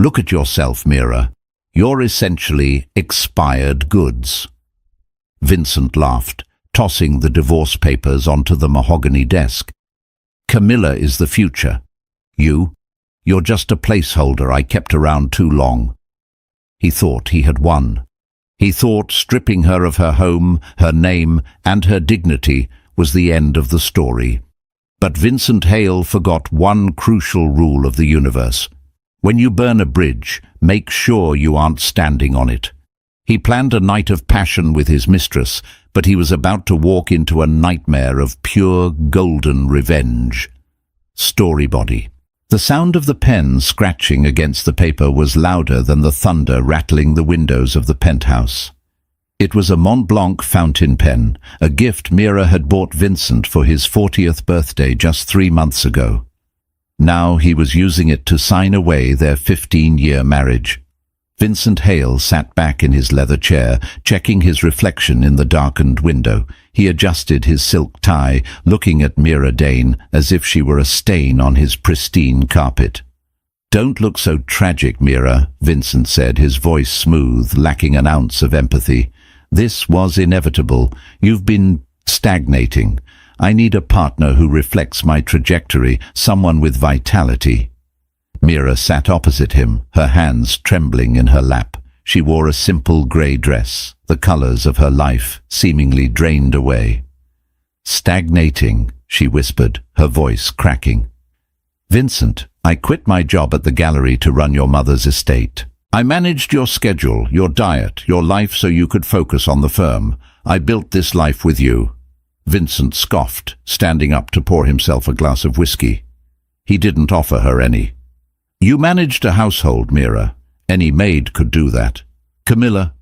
Look at yourself, Mira. You're essentially expired goods." Vincent laughed, tossing the divorce papers onto the mahogany desk. "Camilla is the future. You're just a placeholder I kept around too long." He thought he had won. He thought stripping her of her home, her name, and her dignity was the end of the story. But Vincent Hale forgot one crucial rule of the universe. When you burn a bridge, make sure you aren't standing on it. He planned a night of passion with his mistress, but he was about to walk into a nightmare of pure golden revenge. Storybody. The sound of the pen scratching against the paper was louder than the thunder rattling the windows of the penthouse. It was a Mont Blanc fountain pen, a gift Mira had bought Vincent for his 40th birthday just 3 months ago. Now he was using it to sign away their 15-year marriage. Vincent Hale sat back in his leather chair, checking his reflection in the darkened window. He adjusted his silk tie, looking at Mira Dane as if she were a stain on his pristine carpet. "Don't look so tragic, Mira," Vincent said, his voice smooth, lacking an ounce of empathy. "This was inevitable. You've been stagnating. I need a partner who reflects my trajectory, someone with vitality." Mira sat opposite him, her hands trembling in her lap. She wore a simple grey dress, the colours of her life seemingly drained away. "Stagnating," she whispered, her voice cracking. "Vincent, I quit my job at the gallery to run your mother's estate. I managed your schedule, your diet, your life so you could focus on the firm. I built this life with you." Vincent scoffed, standing up to pour himself a glass of whiskey. He didn't offer her any. "You managed a household, Mira. Any maid could do that. Camilla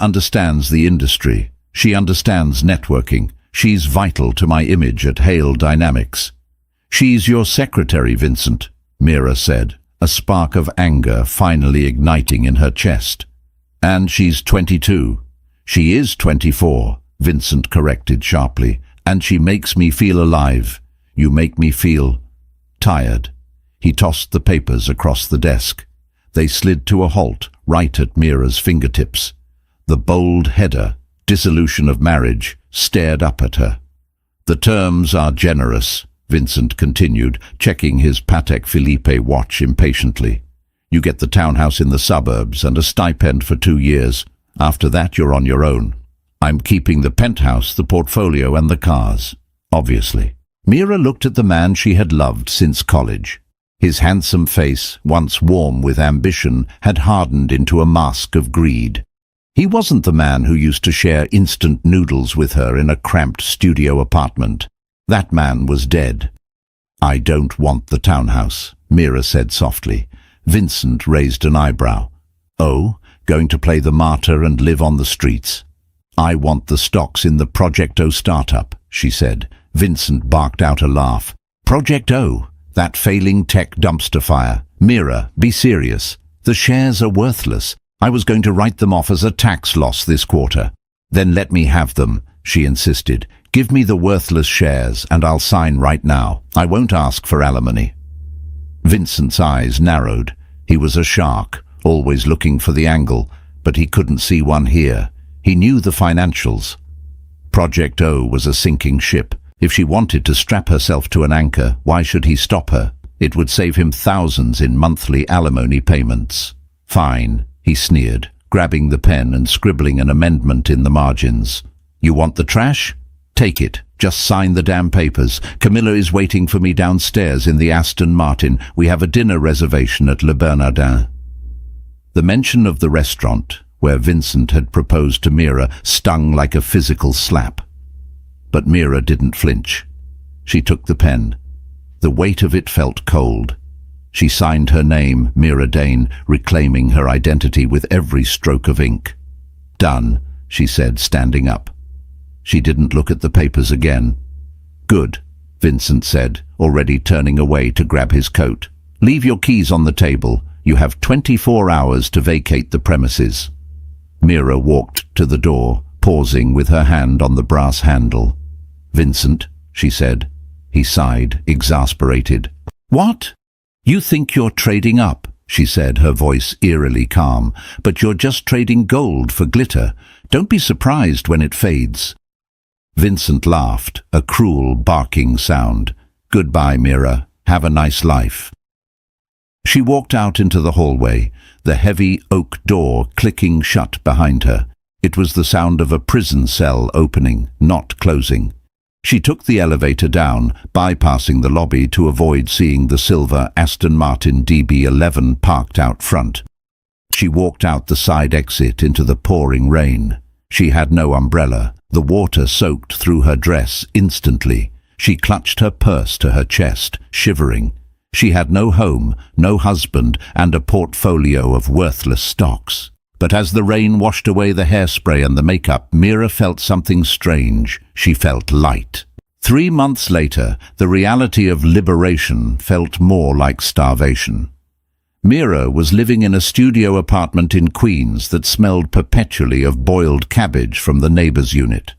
understands the industry. She understands networking. She's vital to my image at Hale Dynamics." "She's your secretary, Vincent," Mira said, a spark of anger finally igniting in her chest. "And she's 22. She is 24, Vincent corrected sharply. "And she makes me feel alive. You make me feel tired." He tossed the papers across the desk. They slid to a halt, right at Mira's fingertips. The bold header, "Dissolution of marriage," stared up at her. "The terms are generous," Vincent continued, checking his Patek Philippe watch impatiently. "You get the townhouse in the suburbs and a stipend for 2 years. After that, you're on your own. I'm keeping the penthouse, the portfolio, and the cars, obviously." Mira looked at the man she had loved since college. His handsome face, once warm with ambition, had hardened into a mask of greed. He wasn't the man who used to share instant noodles with her in a cramped studio apartment. That man was dead. "I don't want the townhouse," Mira said softly. Vincent raised an eyebrow. "Oh, going to play the martyr and live on the streets?" "I want the stocks in the Project O startup," she said. Vincent barked out a laugh. "Project O? That failing tech dumpster fire. Mira, be serious. The shares are worthless. I was going to write them off as a tax loss this quarter." "Then let me have them," she insisted. "Give me the worthless shares and I'll sign right now. I won't ask for alimony." Vincent's eyes narrowed. He was a shark, always looking for the angle, but he couldn't see one here. He knew the financials. Project O was a sinking ship. If she wanted to strap herself to an anchor, why should he stop her? It would save him thousands in monthly alimony payments. "Fine," he sneered, grabbing the pen and scribbling an amendment in the margins. "You want the trash? Take it. Just sign the damn papers. Camilla is waiting for me downstairs in the Aston Martin. We have a dinner reservation at Le Bernardin." The mention of the restaurant, where Vincent had proposed to Mira, stung like a physical slap. But Mira didn't flinch. She took the pen. The weight of it felt cold. She signed her name, Mira Dane, reclaiming her identity with every stroke of ink. "Done," she said, standing up. She didn't look at the papers again. "Good," Vincent said, already turning away to grab his coat. "Leave your keys on the table. You have 24 hours to vacate the premises." Mira walked to the door, pausing with her hand on the brass handle. "Vincent," she said. He sighed, exasperated. "What? You think you're trading up?" she said, her voice eerily calm, "but you're just trading gold for glitter. Don't be surprised when it fades." Vincent laughed, a cruel, barking sound. "Goodbye, Mira. Have a nice life." She walked out into the hallway, the heavy oak door clicking shut behind her. It was the sound of a prison cell opening, not closing. She took the elevator down, bypassing the lobby to avoid seeing the silver Aston Martin DB11 parked out front. She walked out the side exit into the pouring rain. She had no umbrella. The water soaked through her dress instantly. She clutched her purse to her chest, shivering. She had no home, no husband, and a portfolio of worthless stocks. But as the rain washed away the hairspray and the makeup, Mira felt something strange. She felt light. 3 months later, the reality of liberation felt more like starvation. Mira was living in a studio apartment in Queens that smelled perpetually of boiled cabbage from the neighbor's unit.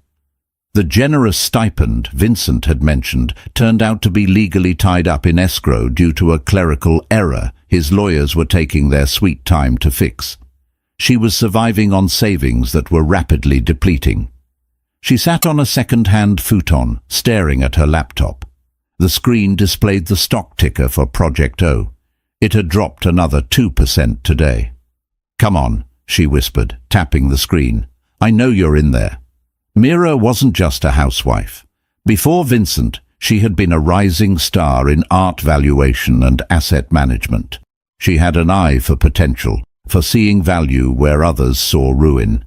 The generous stipend Vincent had mentioned turned out to be legally tied up in escrow due to a clerical error his lawyers were taking their sweet time to fix. She was surviving on savings that were rapidly depleting. She sat on a second-hand futon, staring at her laptop. The screen displayed the stock ticker for Project O. It had dropped another 2% today. "Come on," she whispered, tapping the screen. "I know you're in there." Mira wasn't just a housewife. Before Vincent, she had been a rising star in art valuation and asset management. She had an eye for potential, for seeing value where others saw ruin.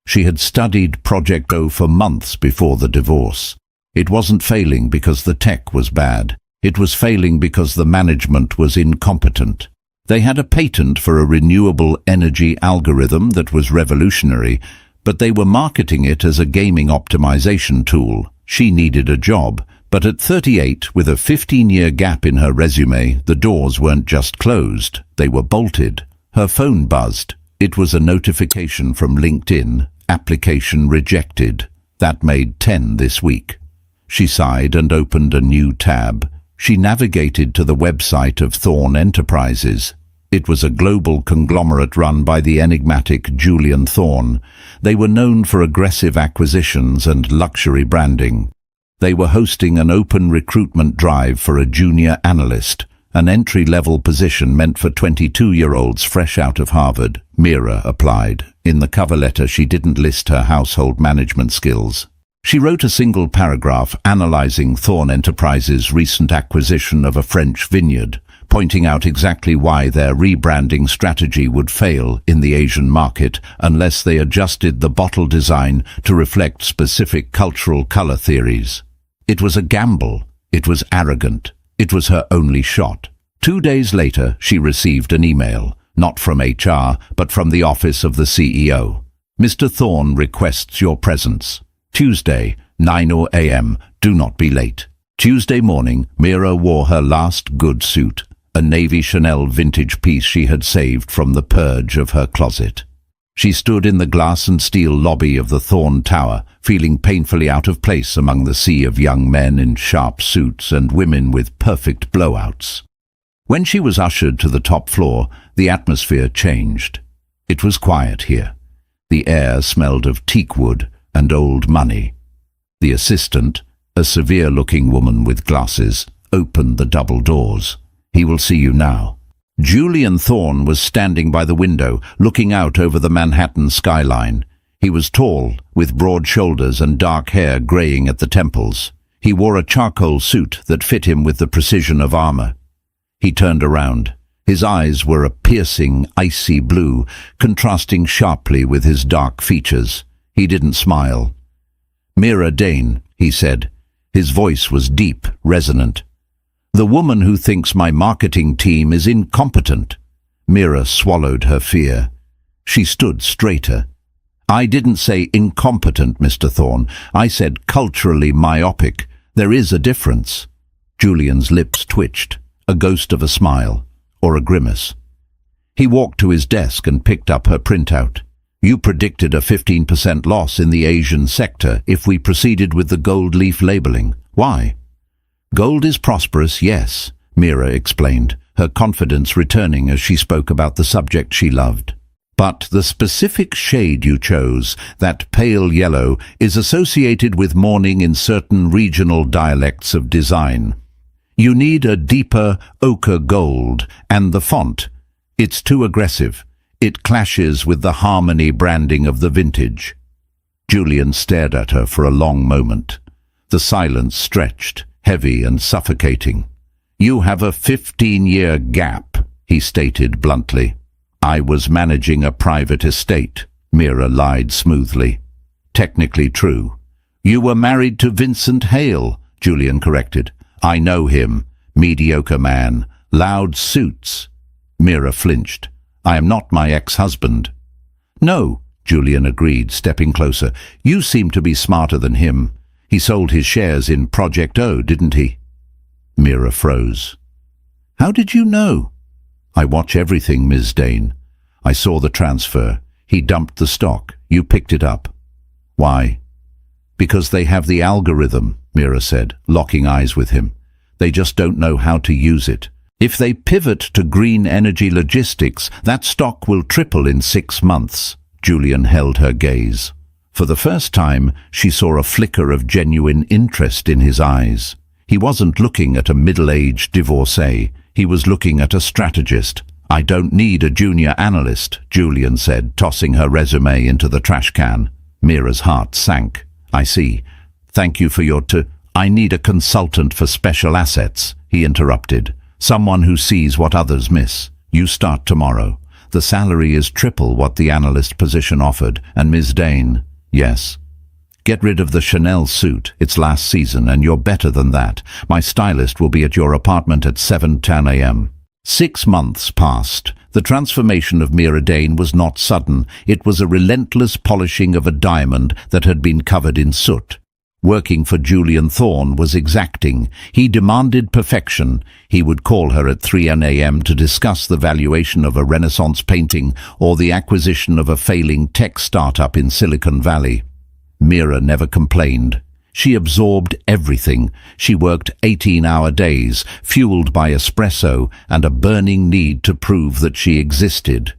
She had studied Project O for months before the divorce. It wasn't failing because the tech was bad. It was failing because the management was incompetent. They had a patent for a renewable energy algorithm that was revolutionary, but they were marketing it as a gaming optimization tool. She needed a job, but at 38, with a 15-year gap in her resume, the doors weren't just closed, they were bolted. Her phone buzzed. It was a notification from LinkedIn. Application rejected. That made 10 this week. She sighed and opened a new tab. She navigated to the website of Thorn Enterprises. It was a global conglomerate run by the enigmatic Julian Thorn. They were known for aggressive acquisitions and luxury branding. They were hosting an open recruitment drive for a junior analyst, an entry-level position meant for 22-year-olds fresh out of Harvard. Mira applied. In the cover letter, she didn't list her household management skills. She wrote a single paragraph analyzing Thorn Enterprises' recent acquisition of a French vineyard, pointing out exactly why their rebranding strategy would fail in the Asian market unless they adjusted the bottle design to reflect specific cultural color theories. It was a gamble. It was arrogant. It was her only shot. 2 days later, she received an email, not from HR, but from the office of the CEO. "Mr. Thorn requests your presence. Tuesday, 9 a.m. Do not be late." Tuesday morning, Mira wore her last good suit, a navy Chanel vintage piece she had saved from the purge of her closet. She stood in the glass and steel lobby of the Thorn Tower, feeling painfully out of place among the sea of young men in sharp suits and women with perfect blowouts. When she was ushered to the top floor, the atmosphere changed. It was quiet here. The air smelled of teakwood and old money. The assistant, a severe-looking woman with glasses, opened the double doors. "He will see you now." Julian Thorn was standing by the window, looking out over the Manhattan skyline. He was tall, with broad shoulders and dark hair graying at the temples. He wore a charcoal suit that fit him with the precision of armor. He turned around. His eyes were a piercing, icy blue, contrasting sharply with his dark features. He didn't smile. "Mira Dane," he said. His voice was deep, resonant. "The woman who thinks my marketing team is incompetent." Mira swallowed her fear. She stood straighter. "I didn't say incompetent, Mr. Thorn. I said culturally myopic. There is a difference." Julian's lips twitched, a ghost of a smile, or a grimace. He walked to his desk and picked up her printout. "You predicted a 15% loss in the Asian sector if we proceeded with the gold leaf labeling. Why?" "Gold is prosperous, yes," Mira explained, her confidence returning as she spoke about the subject she loved. But the specific shade you chose, that pale yellow, is associated with mourning in certain regional dialects of design. You need a deeper ochre gold, and the font. It's too aggressive. It clashes with the harmony branding of the vintage. Julian stared at her for a long moment. The silence stretched, heavy and suffocating. "You have a 15-year gap," he stated bluntly. "I was managing a private estate," Mira lied smoothly. "Technically true." "You were married to Vincent Hale," Julian corrected. "I know him. Mediocre man. Loud suits." Mira flinched. "I am not my ex-husband." "No," Julian agreed, stepping closer. "You seem to be smarter than him. He sold his shares in Project O, didn't he?" Mira froze. "How did you know?" "I watch everything, Ms. Dane. I saw the transfer. He dumped the stock. You picked it up." "Why?" "Because they have the algorithm," Mira said, locking eyes with him. "They just don't know how to use it. If they pivot to green energy logistics, that stock will triple in 6 months." Julian held her gaze. For the first time, she saw a flicker of genuine interest in his eyes. He wasn't looking at a middle-aged divorcee. He was looking at a strategist. "I don't need a junior analyst," Julian said, tossing her resume into the trash can. Mira's heart sank. "I see. Thank you for your I need a consultant for special assets," he interrupted. "Someone who sees what others miss. You start tomorrow. The salary is triple what the analyst position offered, and Ms. Dane..." "Yes." "Get rid of the Chanel suit. It's last season, and you're better than that. My stylist will be at your apartment at 7:10 a.m. 6 months passed. The transformation of Mira Dane was not sudden. It was a relentless polishing of a diamond that had been covered in soot. Working for Julian Thorne was exacting. He demanded perfection. He would call her at 3 a.m. to discuss the valuation of a Renaissance painting or the acquisition of a failing tech startup in Silicon Valley. Mira never complained. She absorbed everything. She worked 18-hour days, fueled by espresso and a burning need to prove that she existed.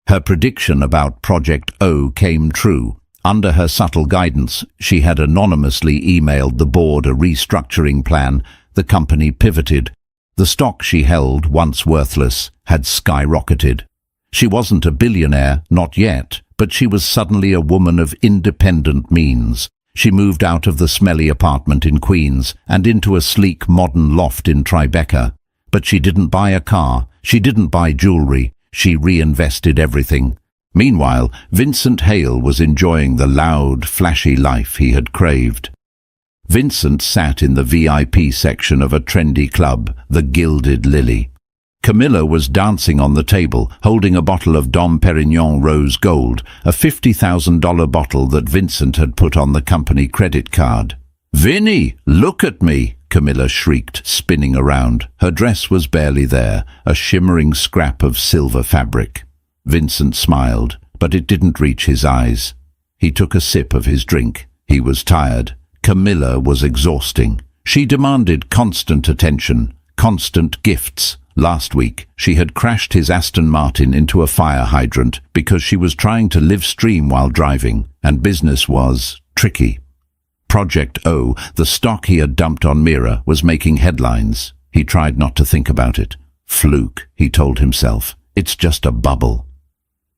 Her prediction about Project O came true. Under her subtle guidance, she had anonymously emailed the board a restructuring plan. The company pivoted. The stock she held, once worthless, had skyrocketed. She wasn't a billionaire, not yet, but she was suddenly a woman of independent means. She moved out of the smelly apartment in Queens and into a sleek modern loft in Tribeca. But she didn't buy a car. She didn't buy jewelry. She reinvested everything. Meanwhile, Vincent Hale was enjoying the loud, flashy life he had craved. Vincent sat in the VIP section of a trendy club, the Gilded Lily. Camilla was dancing on the table, holding a bottle of Dom Perignon Rose Gold, a $50,000 bottle that Vincent had put on the company credit card. "Vinny, look at me!" Camilla shrieked, spinning around. Her dress was barely there, a shimmering scrap of silver fabric. Vincent smiled, but it didn't reach his eyes. He took a sip of his drink. He was tired. Camilla was exhausting. She demanded constant attention, constant gifts. Last week, she had crashed his Aston Martin into a fire hydrant because she was trying to live stream while driving, and business was tricky. Project O, the stock he had dumped on Mira, was making headlines. He tried not to think about it. Fluke, he told himself. It's just a bubble.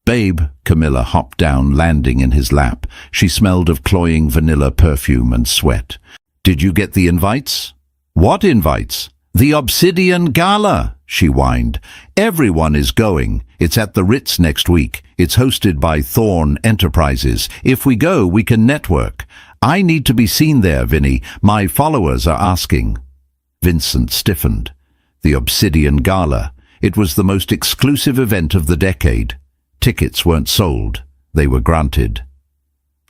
"Babe," Camilla hopped down, landing in his lap. She smelled of cloying vanilla perfume and sweat. "Did you get the invites?" "What invites?" "The Obsidian Gala," she whined. "Everyone is going. It's at the Ritz next week. It's hosted by Thorne Enterprises. If we go, we can network. I need to be seen there, Vinny. My followers are asking." Vincent stiffened. The Obsidian Gala. It was the most exclusive event of the decade. Tickets weren't sold. They were granted.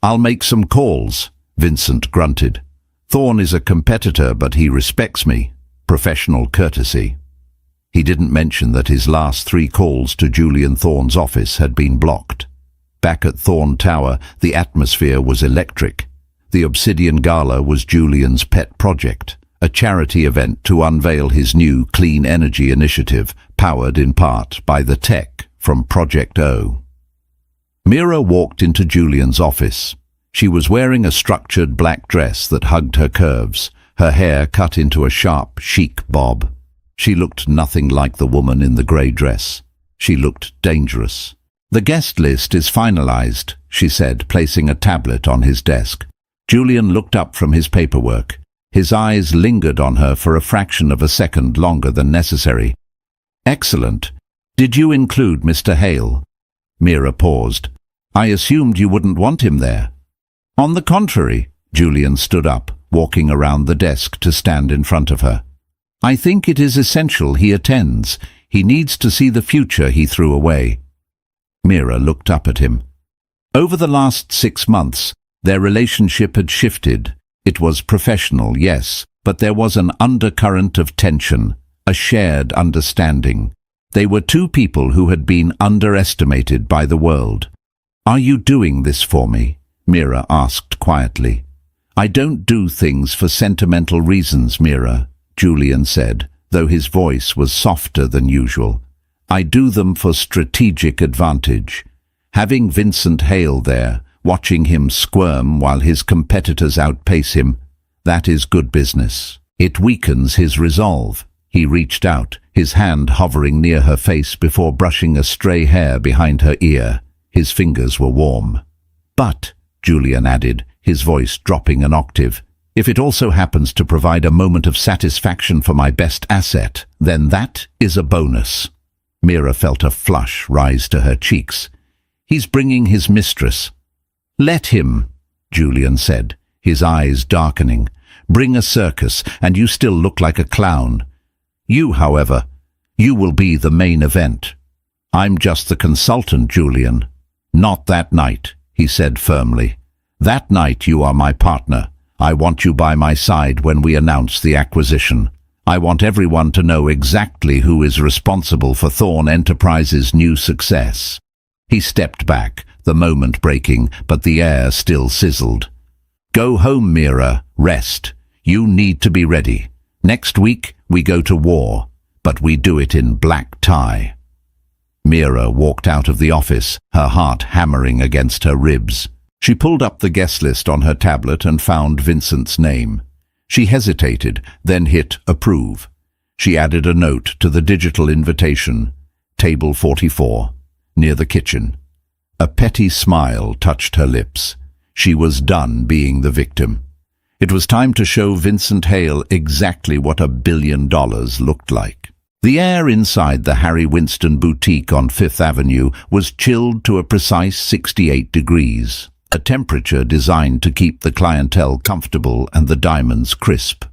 "I'll make some calls," Vincent grunted. "Thorne is a competitor, but he respects me. Professional courtesy." He didn't mention that his last 3 calls to Julian Thorne's office had been blocked. Back at Thorne Tower, the atmosphere was electric. The Obsidian Gala was Julian's pet project, a charity event to unveil his new clean energy initiative, powered in part by the tech from Project O. Mira walked into Julian's office. She was wearing a structured black dress that hugged her curves, her hair cut into a sharp, chic bob. She looked nothing like the woman in the grey dress. She looked dangerous. "The guest list is finalized," she said, placing a tablet on his desk. Julian looked up from his paperwork. His eyes lingered on her for a fraction of a second longer than necessary. "Excellent. Did you include Mr. Hale?" Mira paused. "I assumed you wouldn't want him there." "On the contrary," Julian stood up, walking around the desk to stand in front of her. "I think it is essential he attends. He needs to see the future he threw away." Mira looked up at him. Over the last 6 months, their relationship had shifted. It was professional, yes, but there was an undercurrent of tension, a shared understanding. They were two people who had been underestimated by the world. "Are you doing this for me?" Mira asked quietly. "I don't do things for sentimental reasons, Mira," Julian said, though his voice was softer than usual. "I do them for strategic advantage. Having Vincent Hale there, watching him squirm while his competitors outpace him, that is good business. It weakens his resolve." He reached out, his hand hovering near her face before brushing a stray hair behind her ear. His fingers were warm. "But," Julian added, his voice dropping an octave, "if it also happens to provide a moment of satisfaction for my best asset, then that is a bonus." Mira felt a flush rise to her cheeks. "He's bringing his mistress." "Let him," Julian said, his eyes darkening. "Bring a circus, and you still look like a clown. You, however, you will be the main event." "I'm just the consultant, Julian." "Not that night," he said firmly. "That night you are my partner. I want you by my side when we announce the acquisition. I want everyone to know exactly who is responsible for Thorn Enterprises' new success." He stepped back, the moment breaking, but the air still sizzled. "Go home, Mira. Rest. You need to be ready. Next week we go to war, but we do it in black tie." Mira walked out of the office, her heart hammering against her ribs. She pulled up the guest list on her tablet and found Vincent's name. She hesitated, then hit approve. She added a note to the digital invitation, "Table 44, near the kitchen." A petty smile touched her lips. She was done being the victim. It was time to show Vincent Hale exactly what $1 billion looked like. The air inside the Harry Winston boutique on Fifth Avenue was chilled to a precise 68 degrees, a temperature designed to keep the clientele comfortable and the diamonds crisp.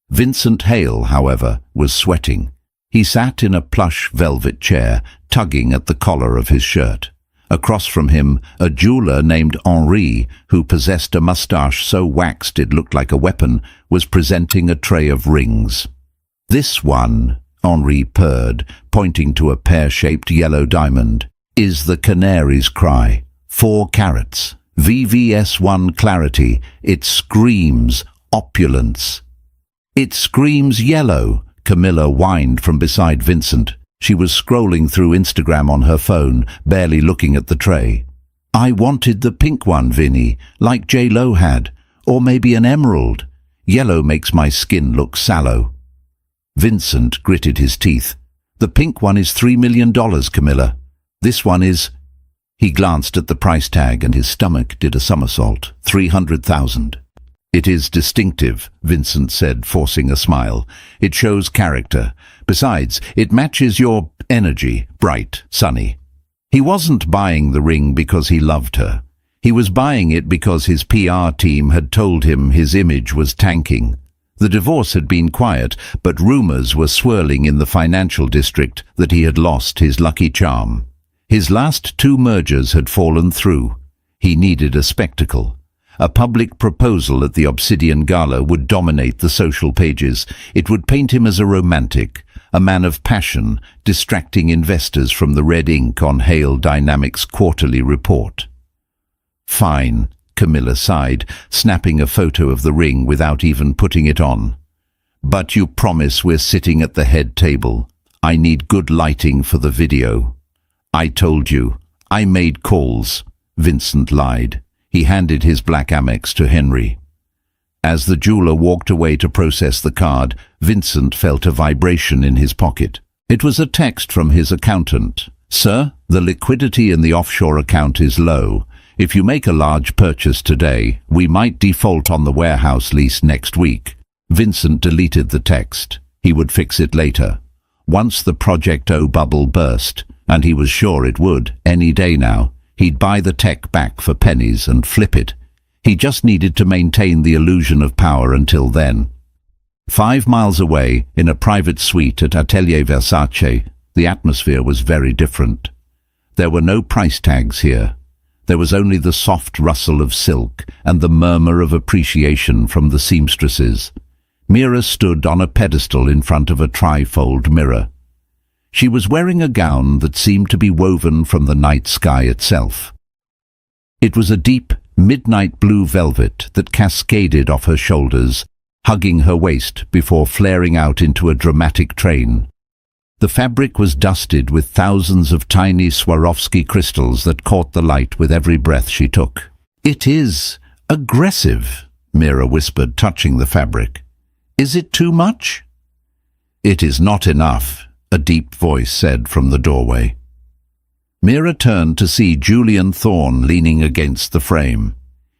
Vincent Hale, however, was sweating. He sat in a plush velvet chair, tugging at the collar of his shirt. Across from him, a jeweler named Henri, who possessed a mustache so waxed it looked like a weapon, was presenting a tray of rings. "This one," Henri purred, pointing to a pear-shaped yellow diamond, "is the canary's cry. 4 carats. VVS1 clarity. It screams opulence." "It screams yellow," Camilla whined from beside Vincent. She was scrolling through Instagram on her phone, barely looking at the tray. "I wanted the pink one, Vinny, like J-Lo had. Or maybe an emerald. Yellow makes my skin look sallow." Vincent gritted his teeth. "The pink one is $3 million, Camilla. This one is—" He glanced at the price tag and his stomach did a somersault. $300,000. "It is distinctive," Vincent said, forcing a smile. "It shows character. Besides, it matches your energy, bright, sunny." He wasn't buying the ring because he loved her. He was buying it because his PR team had told him his image was tanking. The divorce had been quiet, but rumors were swirling in the financial district that he had lost his lucky charm. His last 2 mergers had fallen through. He needed a spectacle. A public proposal at the Obsidian Gala would dominate the social pages. It would paint him as a romantic, a man of passion, distracting investors from the red ink on Hale Dynamics' quarterly report. "Fine," Camilla sighed, snapping a photo of the ring without even putting it on. But you promise we're sitting at the head table. I need good lighting for the video. I told you. I made calls. Vincent lied. He handed his black Amex to Henry. As the jeweler walked away to process the card, Vincent felt a vibration in his pocket. It was a text from his accountant. Sir, the liquidity in the offshore account is low. If you make a large purchase today, we might default on the warehouse lease next week. Vincent deleted the text. He would fix it later. Once the Project O bubble burst, and he was sure it would, any day now, he'd buy the tech back for pennies and flip it. He just needed to maintain the illusion of power until then. 5 miles away, in a private suite at Atelier Versace, the atmosphere was very different. There were no price tags here. There was only the soft rustle of silk and the murmur of appreciation from the seamstresses. Mira stood on a pedestal in front of a trifold mirror. She was wearing a gown that seemed to be woven from the night sky itself. It was a deep, midnight blue velvet that cascaded off her shoulders, hugging her waist before flaring out into a dramatic train. The fabric was dusted with thousands of tiny Swarovski crystals that caught the light with every breath she took. "It is aggressive," Mira whispered, touching the fabric. "Is it too much?" "It is not enough," a deep voice said from the doorway. Mira turned to see Julian Thorne leaning against the frame.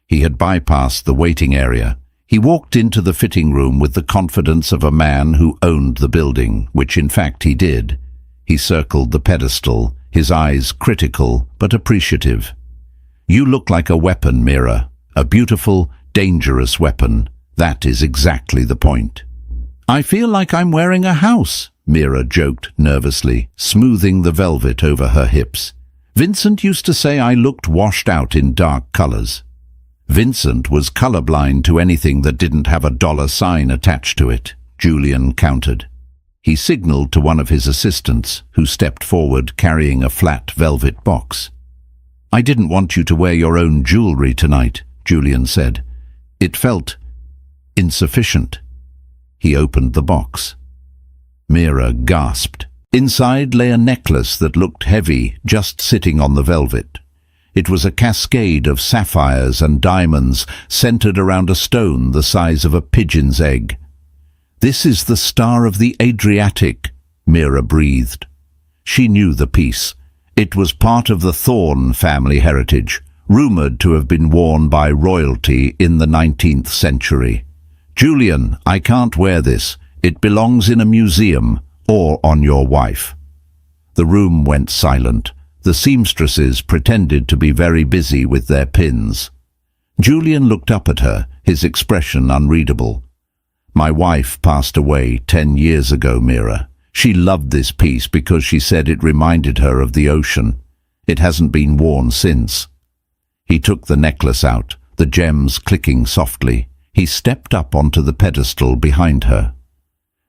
He had bypassed the waiting area. He walked into the fitting room with the confidence of a man who owned the building, which in fact he did. He circled the pedestal, his eyes critical but appreciative. "You look like a weapon, Mira. A beautiful, dangerous weapon. That is exactly the point." "I feel like I'm wearing a house," Mira joked nervously, smoothing the velvet over her hips. "Vincent used to say I looked washed out in dark colors." Vincent was colorblind to anything that didn't have a dollar sign attached to it, Julian countered. He signaled to one of his assistants, who stepped forward carrying a flat velvet box. "I didn't want you to wear your own jewelry tonight," Julian said. "It felt insufficient." He opened the box. Mira gasped. Inside lay a necklace that looked heavy, just sitting on the velvet. It was a cascade of sapphires and diamonds centered around a stone the size of a pigeon's egg. "This is the Star of the Adriatic," Mira breathed. She knew the piece. It was part of the Thorne family heritage, rumored to have been worn by royalty in the 19th century. "Julian, I can't wear this. It belongs in a museum or on your wife." The room went silent. The seamstresses pretended to be very busy with their pins. Julian looked up at her, his expression unreadable. "My wife passed away 10 years ago, Mira. She loved this piece because she said it reminded her of the ocean. It hasn't been worn since." He took the necklace out, the gems clicking softly. He stepped up onto the pedestal behind her.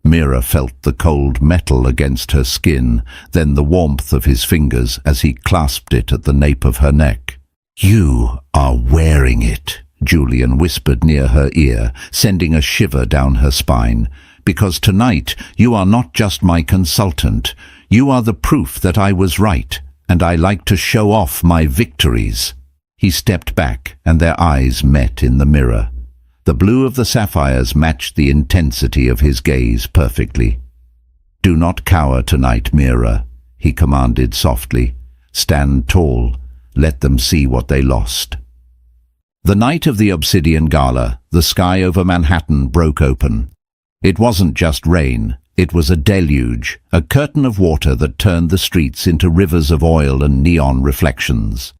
Mira felt the cold metal against her skin, then the warmth of his fingers as he clasped it at the nape of her neck. "You are wearing it," Julian whispered near her ear, sending a shiver down her spine. "Because tonight you are not just my consultant. You are the proof that I was right, and I like to show off my victories." He stepped back, and their eyes met in the mirror. The blue of the sapphires matched the intensity of his gaze perfectly. "Do not cower tonight, Mira," he commanded softly. "Stand tall. Let them see what they lost." The night of the Obsidian Gala, the sky over Manhattan broke open. It wasn't just rain. It was a deluge, a curtain of water that turned the streets into rivers of oil and neon reflections.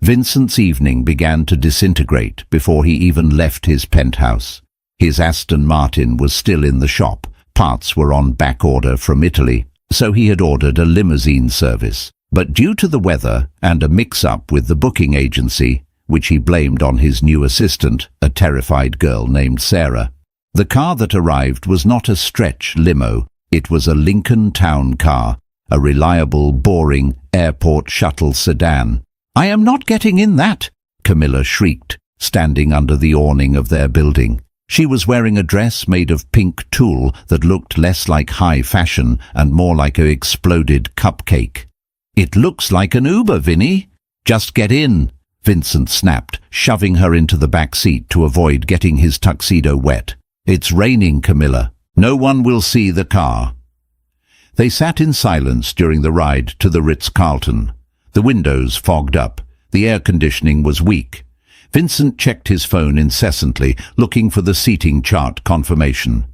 Vincent's evening began to disintegrate before he even left his penthouse. His Aston Martin was still in the shop. Parts were on back order from Italy, so he had ordered a limousine service. But due to the weather and a mix-up with the booking agency, which he blamed on his new assistant, a terrified girl named Sarah, the car that arrived was not a stretch limo. It was a Lincoln town car, a reliable, boring airport shuttle sedan. "I am not getting in that," Camilla shrieked, standing under the awning of their building. She was wearing a dress made of pink tulle that looked less like high fashion and more like an exploded cupcake. "It looks like an Uber, Vinnie. Just get in," Vincent snapped, shoving her into the back seat to avoid getting his tuxedo wet. "It's raining, Camilla. No one will see the car." They sat in silence during the ride to the Ritz-Carlton. The windows fogged up. The air conditioning was weak. Vincent checked his phone incessantly, looking for the seating chart confirmation.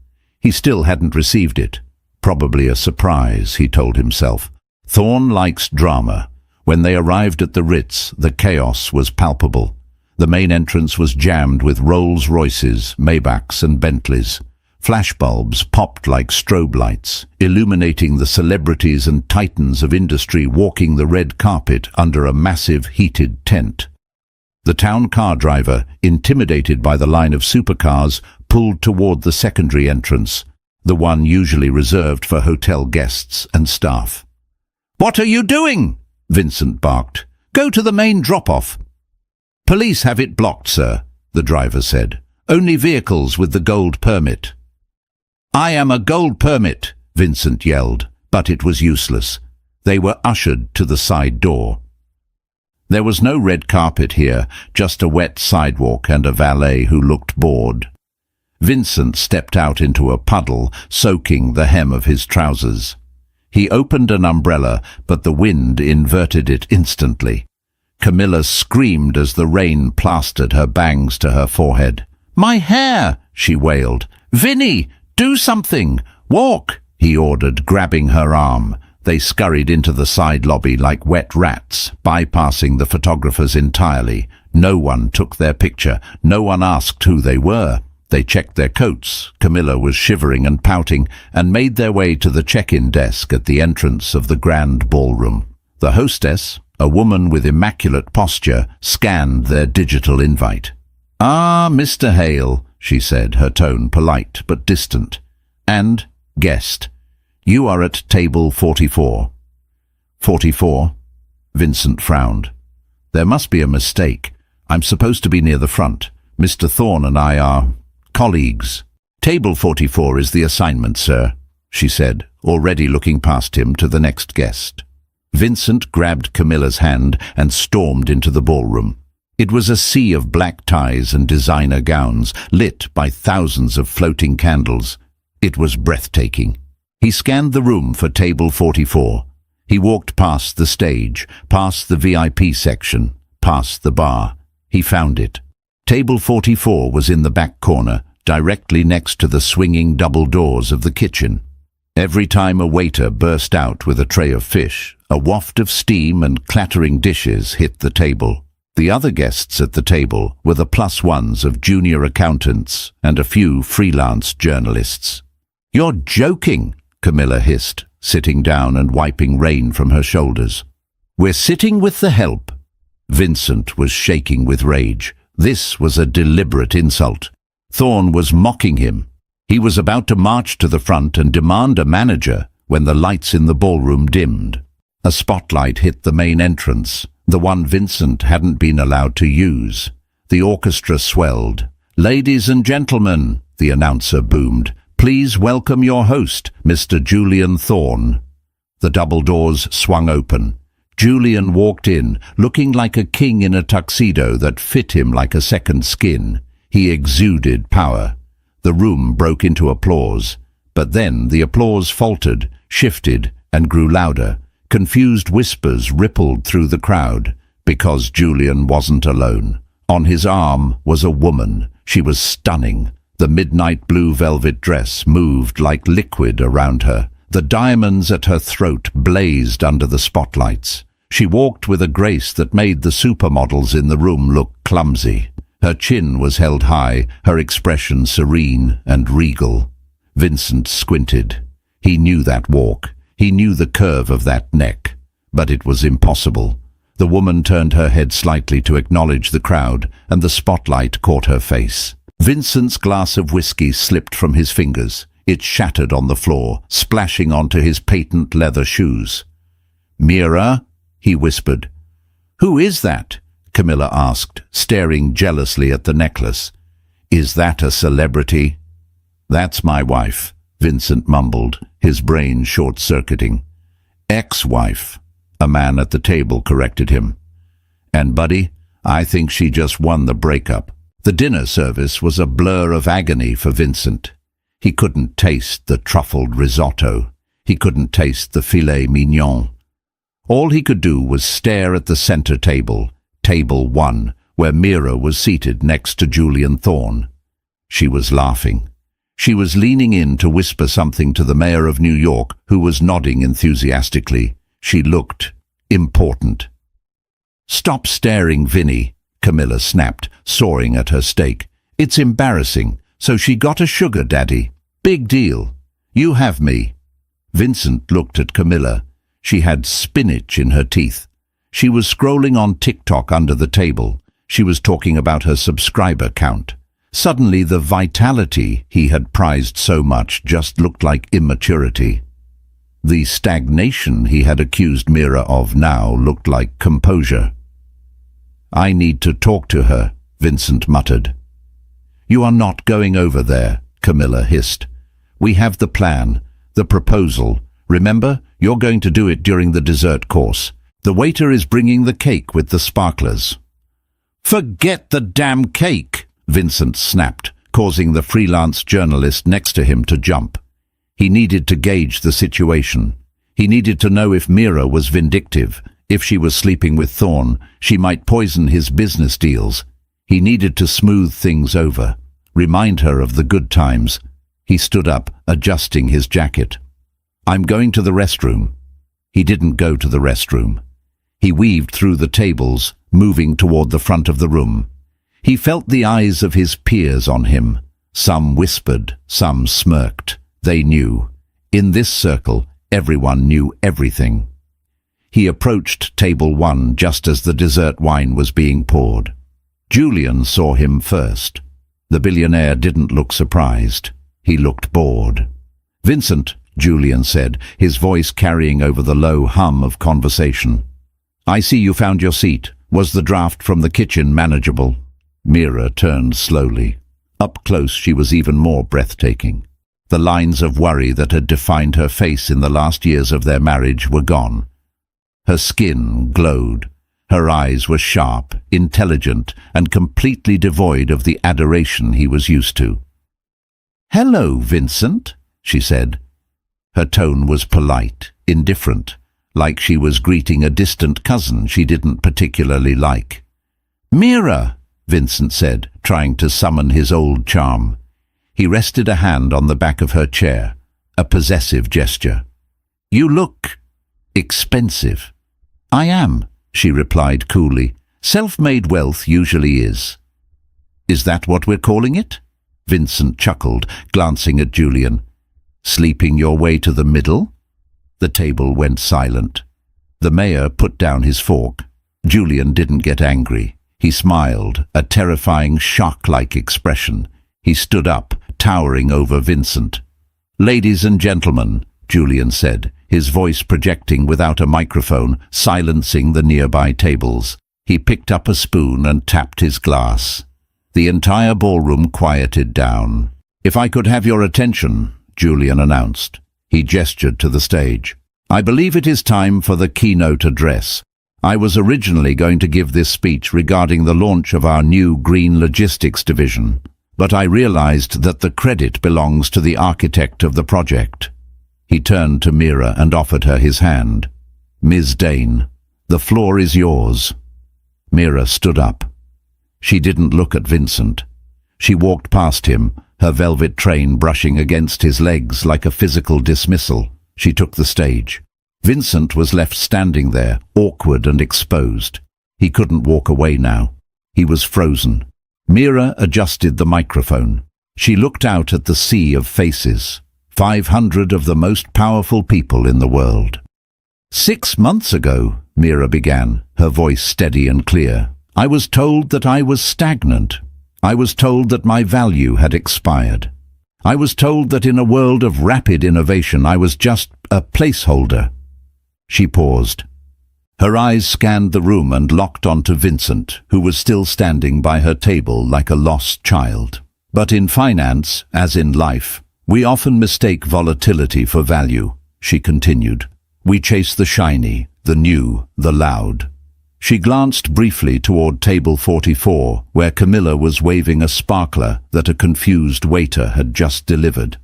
He still hadn't received it. Probably a surprise, he told himself. Thorne likes drama. When they arrived at the Ritz, the chaos was palpable. The main entrance was jammed with Rolls-Royces, Maybachs and Bentleys. Flashbulbs popped like strobe lights, illuminating the celebrities and titans of industry walking the red carpet under a massive heated tent. The town car driver, intimidated by the line of supercars, pulled toward the secondary entrance, the one usually reserved for hotel guests and staff. "What are you doing?" Vincent barked. "Go to the main drop-off." "Police have it blocked, sir," the driver said. "Only vehicles with the gold permit." "I am a gold permit," Vincent yelled, but it was useless. They were ushered to the side door. There was no red carpet here, just a wet sidewalk and a valet who looked bored. Vincent stepped out into a puddle, soaking the hem of his trousers. He opened an umbrella, but the wind inverted it instantly. Camilla screamed as the rain plastered her bangs to her forehead. "My hair!" she wailed. "Vinnie, do something! Walk!" he ordered, grabbing her arm. They scurried into the side lobby like wet rats, bypassing the photographers entirely. No one took their picture. No one asked who they were. They checked their coats. Camilla was shivering and pouting, and made their way to the check-in desk at the entrance of the grand ballroom. The hostess, a woman with immaculate posture, scanned their digital invite. "Ah, Mr. Hale," she said, her tone polite but distant. "And guest. You are at table 44. 44? Vincent frowned. "There must be a mistake. I'm supposed to be near the front. Mr. Thorne and I are colleagues." "Table 44 is the assignment, sir," she said, already looking past him to the next guest. Vincent grabbed Camilla's hand and stormed into the ballroom. It was a sea of black ties and designer gowns, lit by thousands of floating candles. It was breathtaking. He scanned the room for table 44. He walked past the stage, past the VIP section, past the bar. He found it. Table 44 was in the back corner, directly next to the swinging double doors of the kitchen. Every time a waiter burst out with a tray of fish, a waft of steam and clattering dishes hit the table. The other guests at the table were the +1s of junior accountants and a few freelance journalists. "You're joking," Camilla hissed, sitting down and wiping rain from her shoulders. "We're sitting with the help." Vincent was shaking with rage. This was a deliberate insult. Thorne was mocking him. He was about to march to the front and demand a manager when the lights in the ballroom dimmed. A spotlight hit the main entrance, the one Vincent hadn't been allowed to use. The orchestra swelled. "Ladies and gentlemen," the announcer boomed, "please welcome your host, Mr. Julian Thorne." The double doors swung open. Julian walked in, looking like a king in a tuxedo that fit him like a second skin. He exuded power. The room broke into applause. But then the applause faltered, shifted, and grew louder. Confused whispers rippled through the crowd, because Julian wasn't alone. On his arm was a woman. She was stunning. The midnight blue velvet dress moved like liquid around her. The diamonds at her throat blazed under the spotlights. She walked with a grace that made the supermodels in the room look clumsy. Her chin was held high, her expression serene and regal. Vincent squinted. He knew that walk. He knew the curve of that neck. But it was impossible. The woman turned her head slightly to acknowledge the crowd, and the spotlight caught her face. Vincent's glass of whiskey slipped from his fingers. It shattered on the floor, splashing onto his patent leather shoes. "Mira?" he whispered. "Who is that?" Camilla asked, staring jealously at the necklace. Is that a celebrity? That's my wife, Vincent mumbled, his brain short-circuiting. Ex-wife, a man at the table corrected him. And buddy, I think she just won the breakup. The dinner service was a blur of agony for Vincent. He couldn't taste the truffled risotto. He couldn't taste the filet mignon. All he could do was stare at the center table, table 1, where Mira was seated next to Julian Thorne. She was laughing. She was leaning in to whisper something to the mayor of New York, who was nodding enthusiastically. She looked important. "Stop staring, Vinny," Camilla snapped, sawing at her steak. "It's embarrassing. So she got a sugar daddy. Big deal. You have me." Vincent looked at Camilla. She had spinach in her teeth. She was scrolling on TikTok under the table. She was talking about her subscriber count. Suddenly the vitality he had prized so much just looked like immaturity. The stagnation he had accused Mira of now looked like composure. "I need to talk to her," Vincent muttered. "You are not going over there," Camilla hissed. "We have the plan, the proposal. Remember, you're going to do it during the dessert course. The waiter is bringing the cake with the sparklers." "Forget the damn cake," Vincent snapped, causing the freelance journalist next to him to jump. He needed to gauge the situation. He needed to know if Mira was vindictive. If she was sleeping with Thorne, she might poison his business deals. He needed to smooth things over, remind her of the good times. He stood up, adjusting his jacket. "I'm going to the restroom." He didn't go to the restroom. He weaved through the tables, moving toward the front of the room. He felt the eyes of his peers on him. Some whispered, some smirked. They knew. In this circle, everyone knew everything. He approached table 1 just as the dessert wine was being poured. Julian saw him first. The billionaire didn't look surprised. He looked bored. "Vincent," Julian said, his voice carrying over the low hum of conversation. "I see you found your seat. Was the draft from the kitchen manageable?" Mira turned slowly. Up close she was even more breathtaking. The lines of worry that had defined her face in the last years of their marriage were gone. Her skin glowed. Her eyes were sharp, intelligent, and completely devoid of the adoration he was used to. "Hello, Vincent," she said. Her tone was polite, indifferent, like she was greeting a distant cousin she didn't particularly like. "Mira," Vincent said, trying to summon his old charm. He rested a hand on the back of her chair, a possessive gesture. "You look expensive." "I am," she replied coolly. "Self-made wealth usually is." "Is that what we're calling it?" Vincent chuckled, glancing at Julian. "Sleeping your way to the middle?" The table went silent. The mayor put down his fork. Julian didn't get angry. He smiled, a terrifying shock-like expression. He stood up, towering over Vincent. "Ladies and gentlemen," Julian said, his voice projecting without a microphone, silencing the nearby tables. He picked up a spoon and tapped his glass. The entire ballroom quieted down. "If I could have your attention," Julian announced. He gestured to the stage. "I believe it is time for the keynote address. I was originally going to give this speech regarding the launch of our new green logistics division, but I realized that the credit belongs to the architect of the project." He turned to Mira and offered her his hand. "Ms. Dane, the floor is yours." Mira stood up. She didn't look at Vincent. She walked past him, her velvet train brushing against his legs like a physical dismissal. She took the stage. Vincent was left standing there, awkward and exposed. He couldn't walk away now. He was frozen. Mira adjusted the microphone. She looked out at the sea of faces. 500 of the most powerful people in the world. "6 months ago," Mira began, her voice steady and clear, "I was told that I was stagnant. I was told that my value had expired. I was told that in a world of rapid innovation I was just a placeholder." She paused. Her eyes scanned the room and locked onto Vincent, who was still standing by her table like a lost child. But in finance, as in life, we often mistake volatility for value, she continued. We chase the shiny, the new, the loud. She glanced briefly toward table 44, where Camilla was waving a sparkler that a confused waiter had just delivered.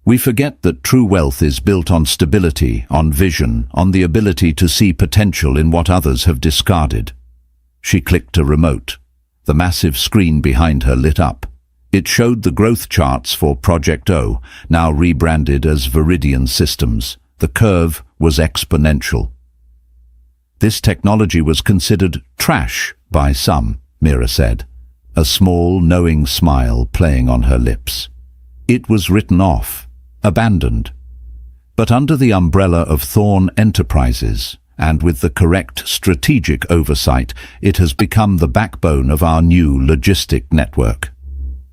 We forget that true wealth is built on stability, on vision, on the ability to see potential in what others have discarded. She clicked a remote. The massive screen behind her lit up. It showed the growth charts for Project O, now rebranded as Viridian Systems. The curve was exponential. This technology was considered trash by some, Mira said, a small, knowing smile playing on her lips. It was written off, abandoned. But under the umbrella of Thorn Enterprises, and with the correct strategic oversight, it has become the backbone of our new logistic network.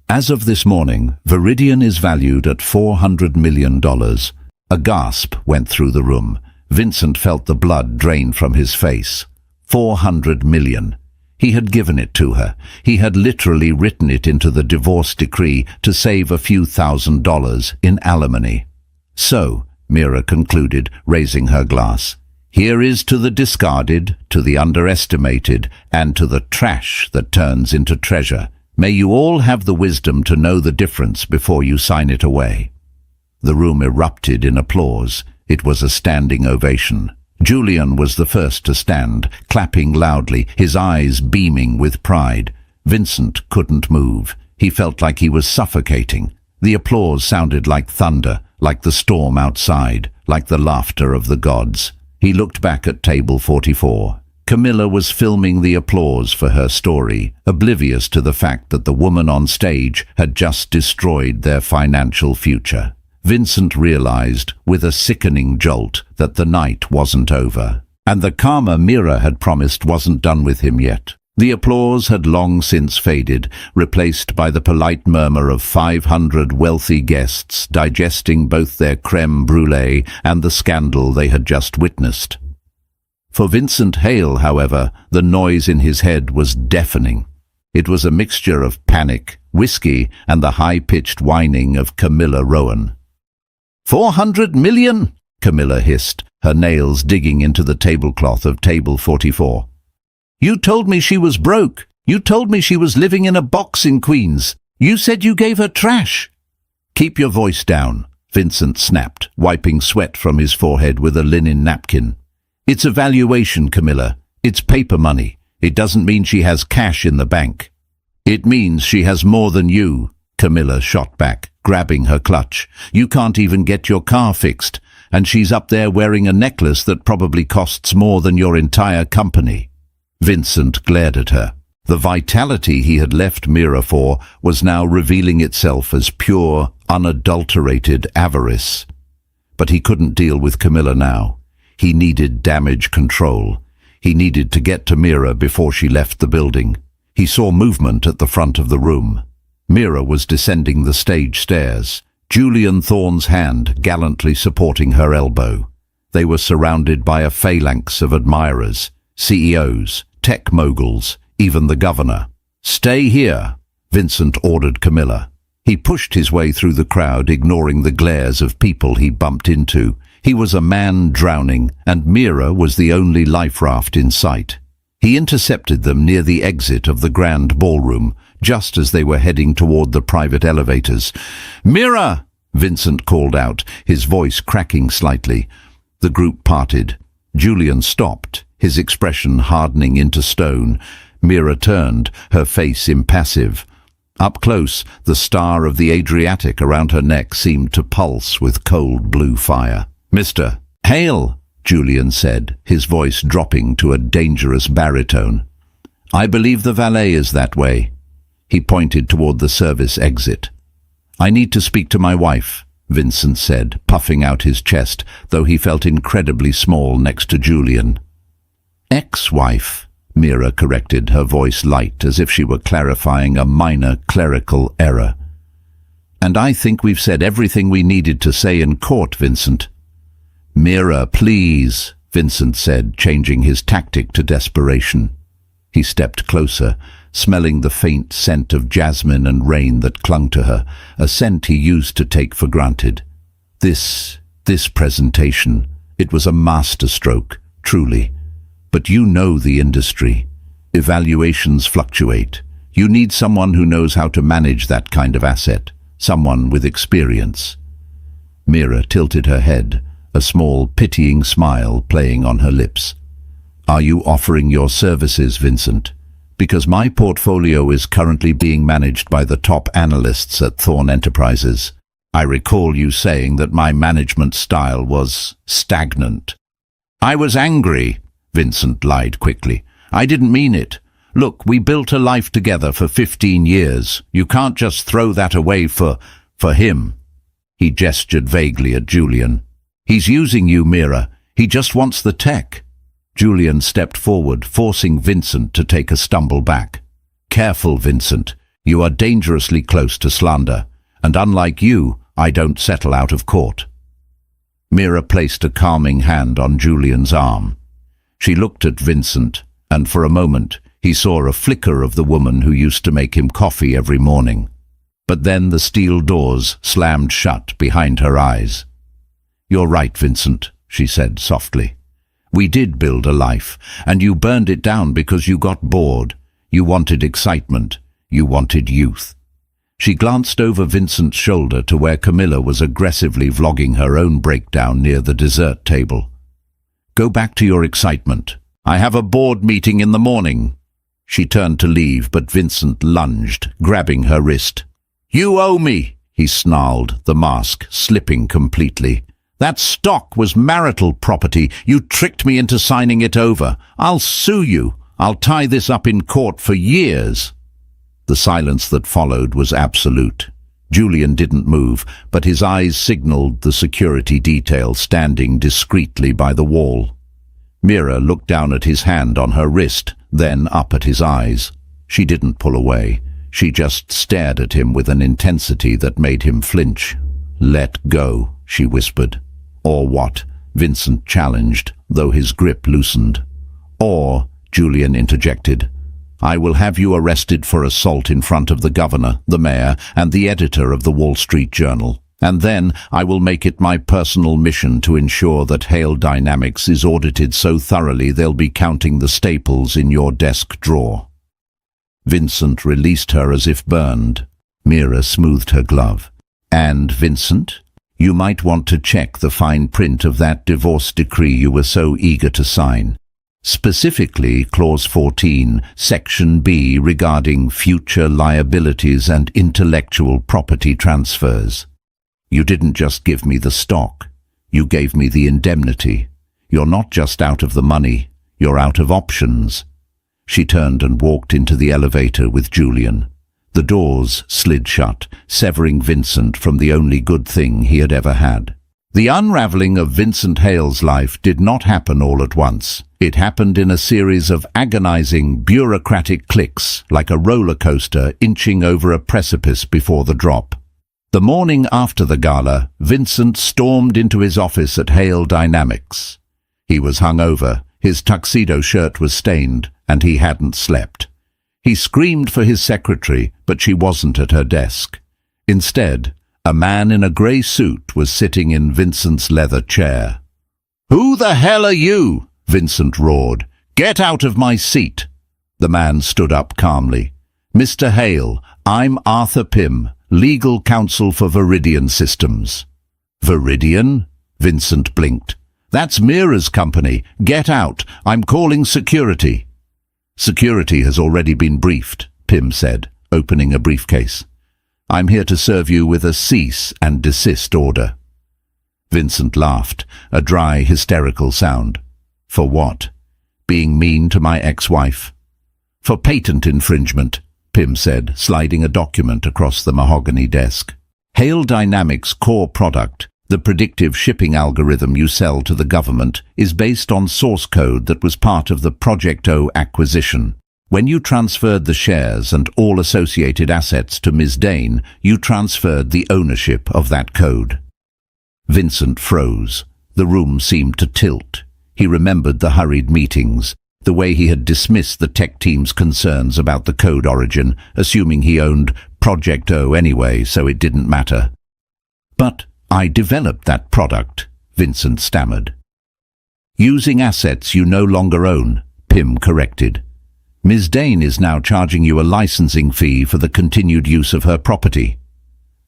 As of this morning, Viridian is valued at $400 million. A gasp went through the room. Vincent felt the blood drain from his face. 400 million. He had given it to her. He had literally written it into the divorce decree to save a few $1,000s in alimony. So, Mira concluded, raising her glass, here is to the discarded, to the underestimated, and to the trash that turns into treasure. May you all have the wisdom to know the difference before you sign it away. The room erupted in applause. It was a standing ovation. Julian was the first to stand, clapping loudly, his eyes beaming with pride. Vincent couldn't move. He felt like he was suffocating. The applause sounded like thunder, like the storm outside, like the laughter of the gods. He looked back at table 44. Camilla was filming the applause for her story, oblivious to the fact that the woman on stage had just destroyed their financial future. Vincent realized, with a sickening jolt, that the night wasn't over. And the karma Mira had promised wasn't done with him yet. The applause had long since faded, replaced by the polite murmur of 500 wealthy guests digesting both their crème brûlée and the scandal they had just witnessed. For Vincent Hale, however, the noise in his head was deafening. It was a mixture of panic, whiskey, and the high-pitched whining of Camilla Rowan. 400 million, Camilla hissed, her nails digging into the tablecloth of table 44. You told me she was broke. You told me she was living in a box in Queens. You said you gave her trash. Keep your voice down, Vincent snapped, wiping sweat from his forehead with a linen napkin. It's a valuation, Camilla. It's paper money. It doesn't mean she has cash in the bank. It means she has more than you, Camilla shot back, grabbing her clutch. You can't even get your car fixed, and she's up there wearing a necklace that probably costs more than your entire company. Vincent glared at her. The vitality he had left Mira for was now revealing itself as pure, unadulterated avarice. But he couldn't deal with Camilla now. He needed damage control. He needed to get to Mira before she left the building. He saw movement at the front of the room. Mira was descending the stage stairs, Julian Thorne's hand gallantly supporting her elbow. They were surrounded by a phalanx of admirers, CEOs, tech moguls, even the governor. Stay here, Vincent ordered Camilla. He pushed his way through the crowd, ignoring the glares of people he bumped into. He was a man drowning, and Mira was the only life raft in sight. He intercepted them near the exit of the grand ballroom, just as they were heading toward the private elevators. "Mira!" Vincent called out, his voice cracking slightly. The group parted. Julian stopped, his expression hardening into stone. Mira turned, her face impassive. Up close, the star of the Adriatic around her neck seemed to pulse with cold blue fire. "Mr. Hale," Julian said, his voice dropping to a dangerous baritone. "I believe the valet is that way." He pointed toward the service exit. "I need to speak to my wife," Vincent said, puffing out his chest, though he felt incredibly small next to Julian. "Ex-wife," Mira corrected, her voice light as if she were clarifying a minor clerical error. "And I think we've said everything we needed to say in court, Vincent." "Mira, please," Vincent said, changing his tactic to desperation. He stepped closer, smelling the faint scent of jasmine and rain that clung to her, a scent he used to take for granted. This presentation, it was a masterstroke, truly. But you know the industry. Evaluations fluctuate. You need someone who knows how to manage that kind of asset, someone with experience. Mira tilted her head, a small, pitying smile playing on her lips. Are you offering your services, Vincent? Because my portfolio is currently being managed by the top analysts at Thorn Enterprises. I recall you saying that my management style was stagnant. I was angry, Vincent lied quickly. I didn't mean it. Look, we built a life together for 15 years. You can't just throw that away for him. He gestured vaguely at Julian. He's using you, Mira. He just wants the tech. Julian stepped forward, forcing Vincent to take a stumble back. Careful, Vincent. You are dangerously close to slander, and unlike you, I don't settle out of court. Mira placed a calming hand on Julian's arm. She looked at Vincent, and for a moment he saw a flicker of the woman who used to make him coffee every morning. But then the steel doors slammed shut behind her eyes. You're right, Vincent, she said softly. We did build a life, and you burned it down because you got bored. You wanted excitement. You wanted youth. She glanced over Vincent's shoulder to where Camilla was aggressively vlogging her own breakdown near the dessert table. Go back to your excitement. I have a board meeting in the morning. She turned to leave, but Vincent lunged, grabbing her wrist. You owe me, he snarled, the mask slipping completely. That stock was marital property. You tricked me into signing it over. I'll sue you. I'll tie this up in court for years. The silence that followed was absolute. Julian didn't move, but his eyes signaled the security detail standing discreetly by the wall. Mira looked down at his hand on her wrist, then up at his eyes. She didn't pull away. She just stared at him with an intensity that made him flinch. Let go, she whispered. Or what? Vincent challenged, though his grip loosened. Or, Julian interjected, I will have you arrested for assault in front of the governor, the mayor, and the editor of the Wall Street Journal. And then I will make it my personal mission to ensure that Hale Dynamics is audited so thoroughly they'll be counting the staples in your desk drawer. Vincent released her as if burned. Mira smoothed her glove. And, Vincent, you might want to check the fine print of that divorce decree you were so eager to sign. Specifically, Clause 14, Section B regarding future liabilities and intellectual property transfers. You didn't just give me the stock. You gave me the indemnity. You're not just out of the money. You're out of options. She turned and walked into the elevator with Julian. The doors slid shut, severing Vincent from the only good thing he had ever had. The unraveling of Vincent Hale's life did not happen all at once. It happened in a series of agonizing, bureaucratic clicks, like a roller coaster inching over a precipice before the drop. The morning after the gala, Vincent stormed into his office at Hale Dynamics. He was hungover, his tuxedo shirt was stained, and he hadn't slept. He screamed for his secretary, but she wasn't at her desk. Instead, a man in a grey suit was sitting in Vincent's leather chair. "Who the hell are you?" Vincent roared. "Get out of my seat." The man stood up calmly. "Mr. Hale, I'm Arthur Pym, legal counsel for Viridian Systems." "Viridian?" Vincent blinked. "That's Mira's company. Get out. I'm calling security." "Security has already been briefed," Pym said, opening a briefcase. "I'm here to serve you with a cease and desist order." Vincent laughed, a dry, hysterical sound. "For what? Being mean to my ex-wife?" "For patent infringement," Pym said, sliding a document across the mahogany desk. Hale Dynamics' core product, the predictive shipping algorithm you sell to the government, is based on source code that was part of the Project O acquisition. When you transferred the shares and all associated assets to Ms. Dane, you transferred the ownership of that code. Vincent froze. The room seemed to tilt. He remembered the hurried meetings, The way he had dismissed the tech team's concerns about the code origin, assuming he owned Project O anyway, so it didn't matter. "But I developed that product," Vincent stammered. "Using assets you no longer own," Pym corrected. "Ms. Dane is now charging you a licensing fee for the continued use of her property."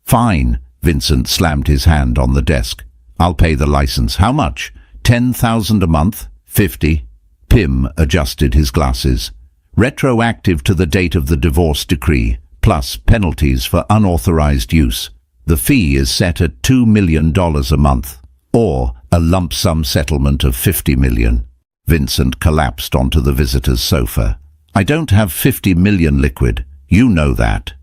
"Fine," Vincent slammed his hand on the desk. "I'll pay the license. How much? 10,000 a month? 50? Pym adjusted his glasses. "Retroactive to the date of the divorce decree, plus penalties for unauthorized use. The fee is set at $2 million a month, or a lump sum settlement of $50 million. Vincent collapsed onto the visitor's sofa. "I don't have 50 million liquid. You know that."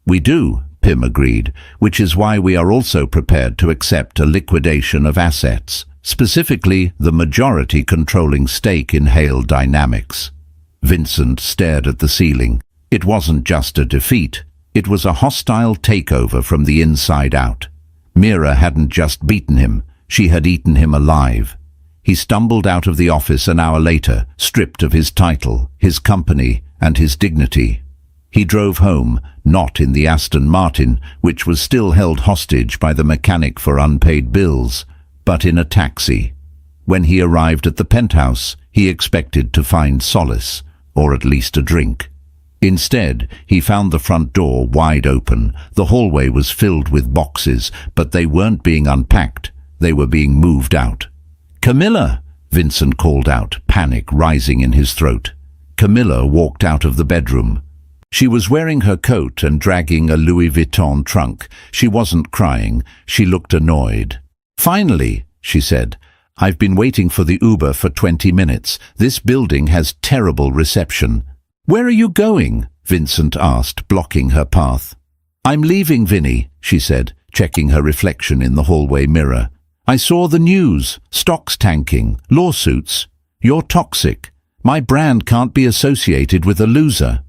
"We do," Pym agreed, "which is why we are also prepared to accept a liquidation of assets, specifically the majority controlling stake in Hale Dynamics." Vincent stared at the ceiling. It wasn't just a defeat. It was a hostile takeover from the inside out. Mira hadn't just beaten him. She had eaten him alive. He stumbled out of the office an hour later, stripped of his title, his company, and his dignity. He drove home, not in the Aston Martin, which was still held hostage by the mechanic for unpaid bills, but in a taxi. When he arrived at the penthouse, he expected to find solace, or at least a drink. Instead, he found the front door wide open. The hallway was filled with boxes, but they weren't being unpacked. They were being moved out. "Camilla!" Vincent called out, panic rising in his throat. Camilla walked out of the bedroom. She was wearing her coat and dragging a Louis Vuitton trunk. She wasn't crying. She looked annoyed. "Finally," she said. "I've been waiting for the Uber for 20 minutes. This building has terrible reception." "Where are you going?" Vincent asked, blocking her path. "I'm leaving, Vinny," she said, checking her reflection in the hallway mirror. "I saw the news. Stocks tanking. Lawsuits. You're toxic. My brand can't be associated with a loser."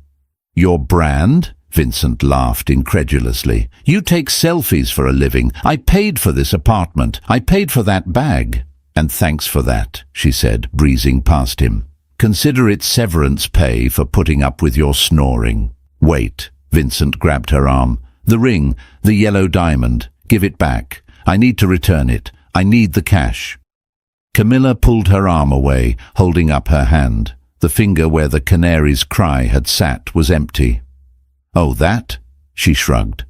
"Your brand?" Vincent laughed incredulously. "You take selfies for a living. I paid for this apartment. I paid for that bag." "And thanks for that," she said, breezing past him. "Consider it severance pay for putting up with your snoring." "Wait." Vincent grabbed her arm. "The ring, the yellow diamond. Give it back. I need to return it. I need the cash." Camilla pulled her arm away, holding up her hand. The finger where the canary's cry had sat was empty. "Oh, that?" she shrugged.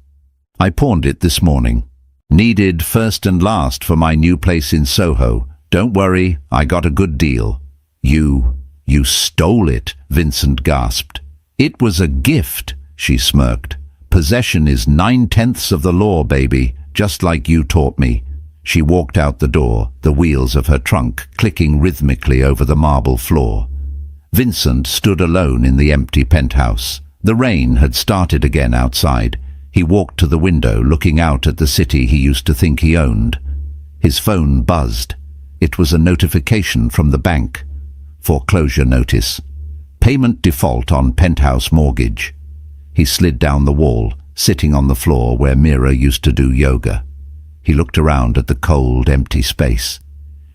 "I pawned it this morning. Needed first and last for my new place in Soho. Don't worry, I got a good deal." You stole it," Vincent gasped. "It was a gift," she smirked. "Possession is 9/10 of the law, baby, just like you taught me." She walked out the door, the wheels of her trunk clicking rhythmically over the marble floor. Vincent stood alone in the empty penthouse. The rain had started again outside. He walked to the window, looking out at the city he used to think he owned. His phone buzzed. It was a notification from the bank. Foreclosure notice. Payment default on penthouse mortgage. He slid down the wall, sitting on the floor where Mira used to do yoga. He looked around at the cold, empty space.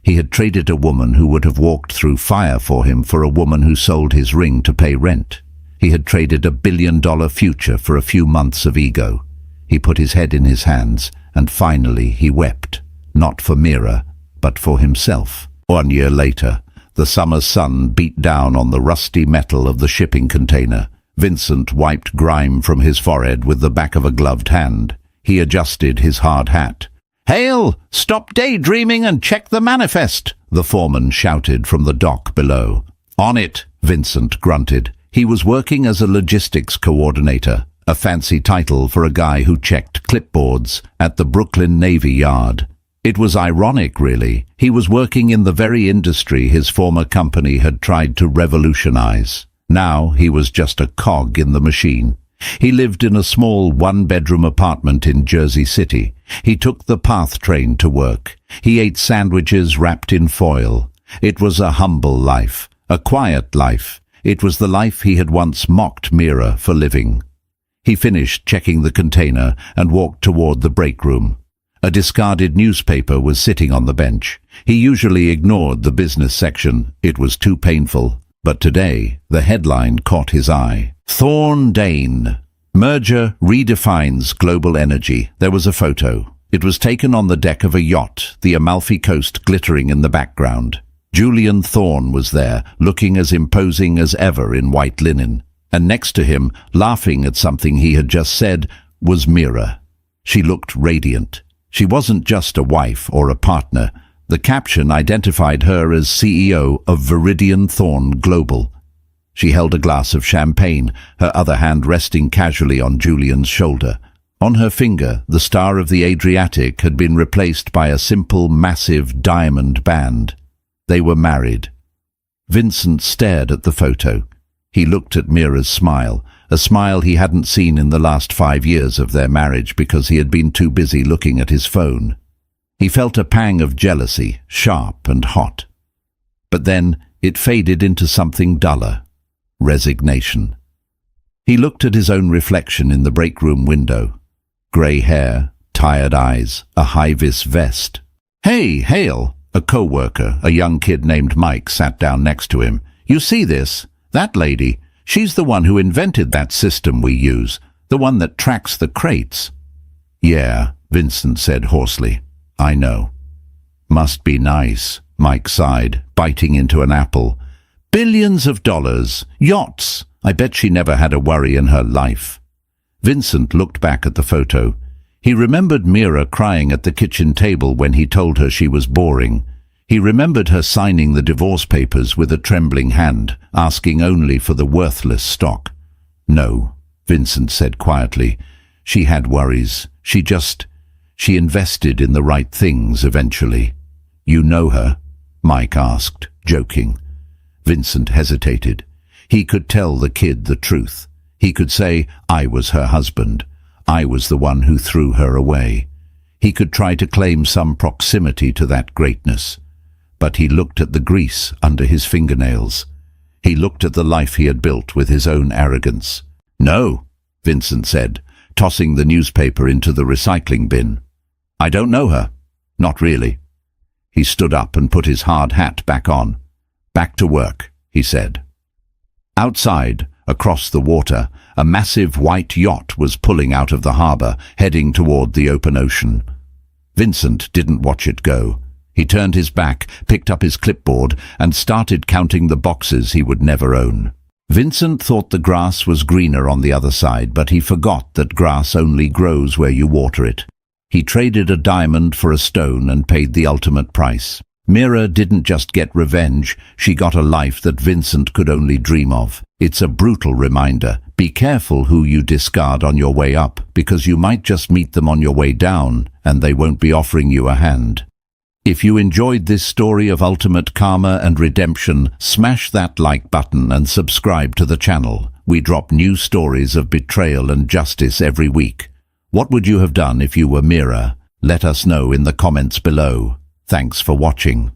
He had traded a woman who would have walked through fire for him for a woman who sold his ring to pay rent. He had traded a billion-dollar future for a few months of ego. He put his head in his hands, and finally he wept, not for Mira, but for himself. 1 year later, the summer sun beat down on the rusty metal of the shipping container. Vincent wiped grime from his forehead with the back of a gloved hand. He adjusted his hard hat. "Hale, stop daydreaming and check the manifest," the foreman shouted from the dock below. "On it," Vincent grunted. He was working as a logistics coordinator, a fancy title for a guy who checked clipboards at the Brooklyn Navy Yard. It was ironic, really. He was working in the very industry his former company had tried to revolutionize. Now he was just a cog in the machine. He lived in a small one-bedroom apartment in Jersey City. He took the PATH train to work. He ate sandwiches wrapped in foil. It was a humble life, a quiet life. It was the life he had once mocked Mira for living. He finished checking the container and walked toward the break room. A discarded newspaper was sitting on the bench. He usually ignored the business section. It was too painful. But today, the headline caught his eye. Thorn Dane. Merger redefines global energy. There was a photo. It was taken on the deck of a yacht, the Amalfi Coast glittering in the background. Julian Thorne was there, looking as imposing as ever in white linen. And next to him, laughing at something he had just said, was Mira. She looked radiant. She wasn't just a wife or a partner. The caption identified her as CEO of Viridian Thorn Global. She held a glass of champagne, her other hand resting casually on Julian's shoulder. On her finger, the star of the Adriatic had been replaced by a simple, massive diamond band. They were married. Vincent stared at the photo. He looked at Mira's smile, a smile he hadn't seen in the last 5 years of their marriage because he had been too busy looking at his phone. He felt a pang of jealousy, sharp and hot. But then it faded into something duller. Resignation. He looked at his own reflection in the break room window. Grey hair, tired eyes, a high-vis vest. "Hey, Hale!" A co-worker, a young kid named Mike, sat down next to him. "You see this? That lady, she's the one who invented that system we use, the one that tracks the crates." "Yeah," Vincent said hoarsely. "I know." "Must be nice," Mike sighed, biting into an apple. "Billions of dollars, yachts. I bet she never had a worry in her life." Vincent looked back at the photo. He remembered Mira crying at the kitchen table when he told her she was boring. He remembered her signing the divorce papers with a trembling hand, asking only for the worthless stock. "No," Vincent said quietly. "She had worries. She invested in the right things eventually." "You know her?" Mike asked, joking. Vincent hesitated. He could tell the kid the truth. He could say, "I was her husband. I was the one who threw her away." He could try to claim some proximity to that greatness. But he looked at the grease under his fingernails. He looked at the life he had built with his own arrogance. "No," Vincent said, tossing the newspaper into the recycling bin. "I don't know her. Not really." He stood up and put his hard hat back on. "Back to work," he said. Outside, across the water, a massive white yacht was pulling out of the harbour, heading toward the open ocean. Vincent didn't watch it go. He turned his back, picked up his clipboard, and started counting the boxes he would never own. Vincent thought the grass was greener on the other side, but he forgot that grass only grows where you water it. He traded a diamond for a stone and paid the ultimate price. Mira didn't just get revenge, she got a life that Vincent could only dream of. It's a brutal reminder. Be careful who you discard on your way up, because you might just meet them on your way down, and they won't be offering you a hand. If you enjoyed this story of ultimate karma and redemption, smash that like button and subscribe to the channel. We drop new stories of betrayal and justice every week. What would you have done if you were Mira? Let us know in the comments below. Thanks for watching.